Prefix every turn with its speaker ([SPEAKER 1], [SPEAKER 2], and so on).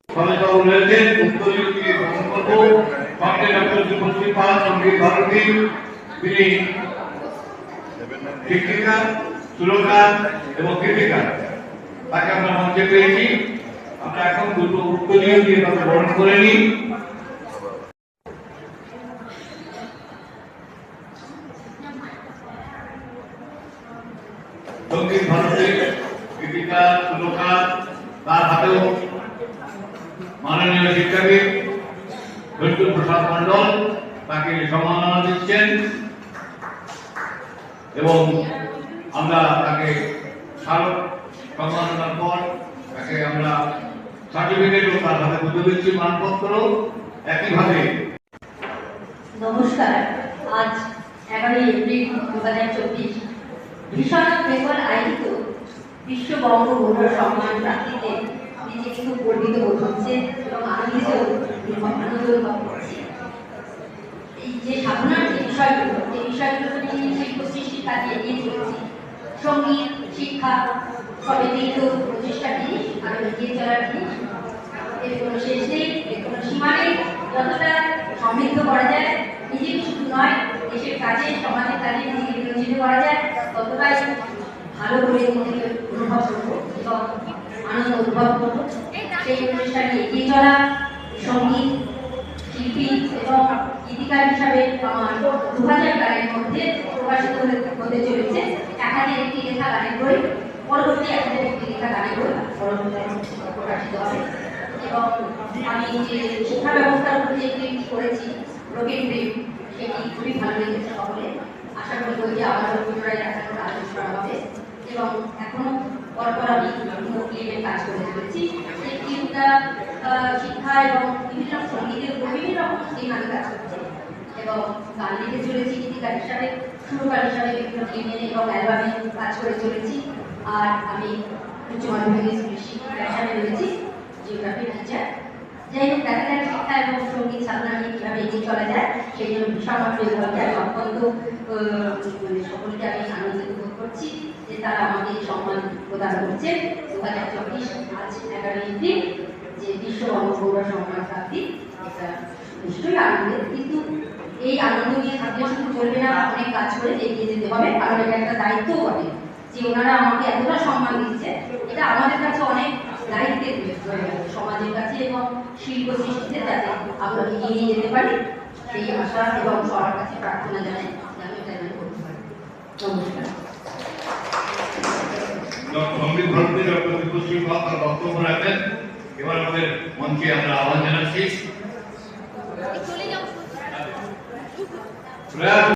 [SPEAKER 1] সদস্যবাবু রয়েছেন উত্তরীয় দিয়ে গ্রহণ করব সঙ্গে ডক্টর শুভশ্রী পাল সঙ্গীত ভারতী তিনি শিক্ষিকা সুরকার এবং কৃতিকা তাকে আমরা মঞ্চে পেয়েছি। আমরা এখন দুটো উত্তরীয় দিয়ে তাকে গ্রহণ করে নিই। সঙ্গীত ভারতী কৃতিকা সুরকার তার হাতেও মাননীয় শিক্ষাবিদ ধৈর্য প্রসাদ মন্ডল তাকে সম্মাননা দিচ্ছেন এবং আমরা তাকে স্মারক সম্মাননার পর তাকে আমরা সার্টিফিকেট ও তার হাতে তুলে দিচ্ছি মানপত্র। একইভাবে
[SPEAKER 2] নমস্কার, আজ 11 এপ্রিল 2024 ভীষণ বেঙ্গল আয়োজিত বিশ্ব বঙ্গবন্ধু সম্মান প্রাপ্তিতে নিজেকে খুব গর্বিত বোধ হচ্ছে এবং আনন্দ অনুভব করছি। এই যে সাধনার যে বিষয়গুলো নিয়ে শিল্প সৃষ্টির কাজে এগিয়ে চলেছি, সঙ্গীত শিক্ষা সবে কিন্তু প্রচেষ্টা জিনিস আর এগিয়ে চলার জিনিস, এর কোনো শেষ নেই, এর কোনো সীমা নেই। যতটা সমৃদ্ধ করা যায় নিজেকে শুধু নয়, দেশের কাজে সমাজের কাজে নিজেকে নিয়োজিত করা যায় ততটাই ভালো করে নিজেকে অনুভব করবো এবং আনন্দ অনুভব করবো। সেই অনুষ্ঠানে এগিয়ে চলা সঙ্গীত শিল্পী এবং গীতিকার হিসাবে আমার 2000 গানের মধ্যে প্রকাশিত হতে চলেছে একাধিক একটি লেখা গানের বই, পরবর্তী একাধিক একটি লেখা গানের বই প্রকাশিত হবে। এবং আমি যে শিক্ষা ব্যবস্থার উপর যে ক্লিপ করেছি রোকেট ব্রিক, সেটি খুবই ভালো লেগেছে সকলে। আশা করি বইটি আবারও পুনরায় দেখানোর আলোচনা করা হবে এবং এখনো পরপর আমি ক্লিপের কাজ করে চলেছি। সেই ক্লিপটা শিক্ষা এবং বিভিন্ন সঙ্গীতের উপর বিভিন্ন রকম স্কিম আমি কাজ করছি এবং গান লিখে চলেছি গীতিকার হিসাবে, সুরকার হিসাবে বিভিন্ন ক্লিপে এবং অ্যালবামে কাজ করে চলেছি। আর আমি উচ্চ মাধ্যমিক স্কুলের শিক্ষিকা হিসাবে রয়েছি, জিওগ্রাফি টিচার। যাই হোক, দেখা যায় শিক্ষা এবং সঙ্গীত সাধনা নিয়ে কীভাবে এগিয়ে চলা যায় সেই জন্য ভীষণ অত্যন্ত সকলকে আমি আনন্দিত বোধ করছি যে তারা আমাকে সম্মান প্রদান করছে। 2024 আজ 11 এপ্রিল যে বিশ্ব বঙ্গবন্ধু সম্মান প্রাপ্তি, এটা নিশ্চয়ই আনন্দের, কিন্তু এই আনন্দ নিয়ে থাকলে শুধু চলবে না, অনেক কাজ করে এগিয়ে যেতে হবে, কারণ এটা একটা দায়িত্বও বটে যে ওনারা আমাকে এতটা সম্মান দিচ্ছে। এটা আমাদের কাছে অনেক দায়িত্বের হয়ে গেছে সমাজের কাছে এবং শিল্প সৃষ্টিতে, যাতে আমরা এগিয়ে নিয়ে যেতে পারি সেই আশা এবং সবার কাছে প্রার্থনা জানাই আমি এটা করতে পারি। নমস্কার।
[SPEAKER 1] সঙ্গীত ভারতী ডক্টর শুভশ্রী পাল তার বক্তব্য রাখবেন। এবার আমাদের মঞ্চে আমরা আহ্বান জানাচ্ছি